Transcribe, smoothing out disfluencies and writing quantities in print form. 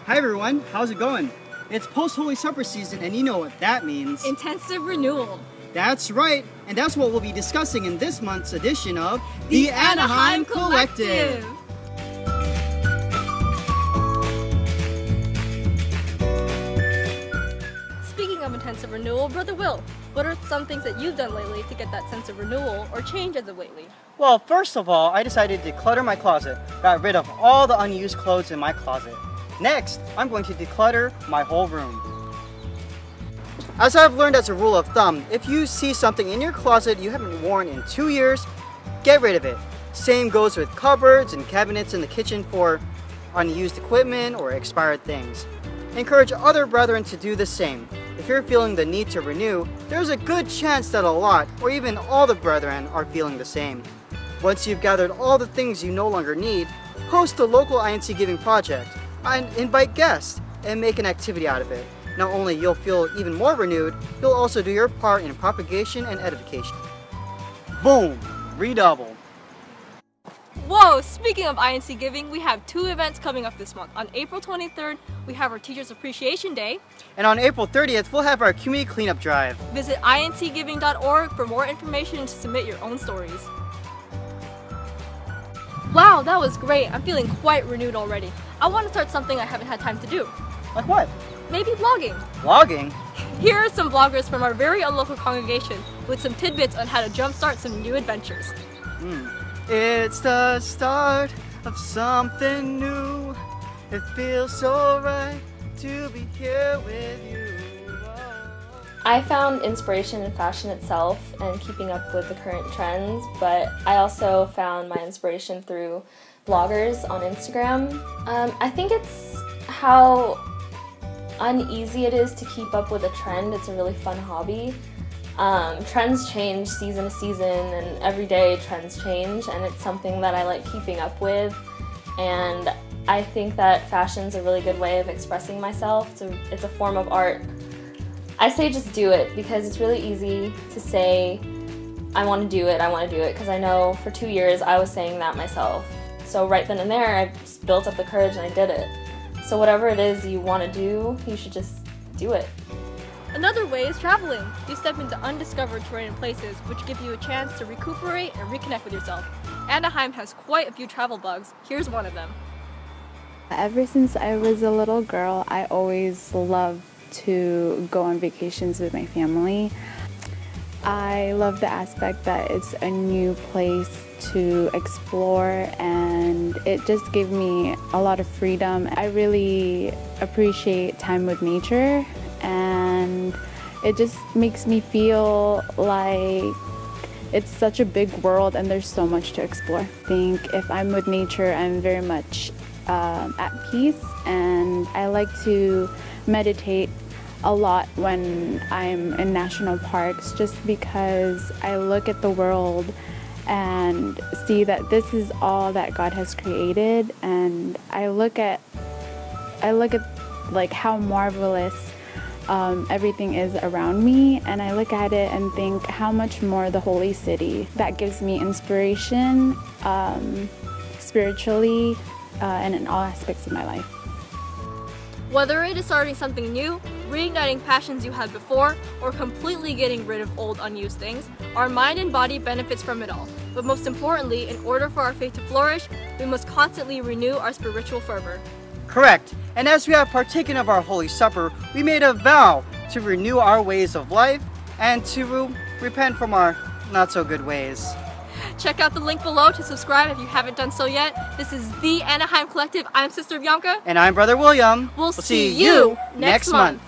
Hi everyone, how's it going? It's post-Holy Supper season and you know what that means. Intensive renewal. That's right, and that's what we'll be discussing in this month's edition of the Anaheim Collective. Speaking of intensive renewal, Brother Will, what are some things that you've done lately to get that sense of renewal or change as of lately? Well, first of all, I decided to declutter my closet, got rid of all the unused clothes in my closet. Next, I'm going to declutter my whole room. As I've learned as a rule of thumb, if you see something in your closet you haven't worn in 2 years, get rid of it. Same goes with cupboards and cabinets in the kitchen for unused equipment or expired things. Encourage other brethren to do the same. If you're feeling the need to renew, there's a good chance that a lot, or even all the brethren, are feeling the same. Once you've gathered all the things you no longer need, host a local INC giving project, and invite guests, and make an activity out of it. Not only you'll feel even more renewed, you'll also do your part in propagation and edification. Boom! Redouble. Whoa! Speaking of INC giving, we have 2 events coming up this month. On April 23rd, we have our Teachers Appreciation Day. And on April 30th, we'll have our Community Cleanup Drive. Visit incgiving.org for more information and to submit your own stories. Wow, that was great. I'm feeling quite renewed already. I want to start something I haven't had time to do. Like what? Maybe vlogging. Vlogging? Here are some vloggers from our very own local congregation with some tidbits on how to jumpstart some new adventures. It's the start of something new. It feels so right to be here with you. I found inspiration in fashion itself and keeping up with the current trends, but I also found my inspiration through bloggers on Instagram. I think it's how uneasy it is to keep up with a trend. It's a really fun hobby. Trends change season to season, and every day trends change, and it's something that I like keeping up with. And I think that fashion's a really good way of expressing myself. It's a form of art. I say just do it, because it's really easy to say, I want to do it, because I know for 2 years I was saying that myself. So right then and there, I just built up the courage and I did it. So whatever it is you want to do, you should just do it. Another way is traveling. You step into undiscovered terrain and places, which give you a chance to recuperate and reconnect with yourself. Anaheim has quite a few travel bugs. Here's one of them. Ever since I was a little girl, I always loved to go on vacations with my family. I love the aspect that it's a new place to explore, and it just gave me a lot of freedom. I really appreciate time with nature, and it just makes me feel like it's such a big world and there's so much to explore. I think if I'm with nature, I'm very much at peace, and I like to meditate a lot when I'm in national parks, just because I look at the world and see that this is all that God has created, and I look at like how marvelous everything is around me, and I look at it and think how much more the holy city. That gives me inspiration spiritually and in all aspects of my life. Whether it is starting something new, reigniting passions you had before, or completely getting rid of old unused things, our mind and body benefits from it all. But most importantly, in order for our faith to flourish, we must constantly renew our spiritual fervor. Correct. And as we have partaken of our Holy Supper, we made a vow to renew our ways of life and to repent from our not so good ways. Check out the link below to subscribe if you haven't done so yet. This is the Anaheim Collective. I'm Sister Bianca. And I'm Brother William. We'll see you next month.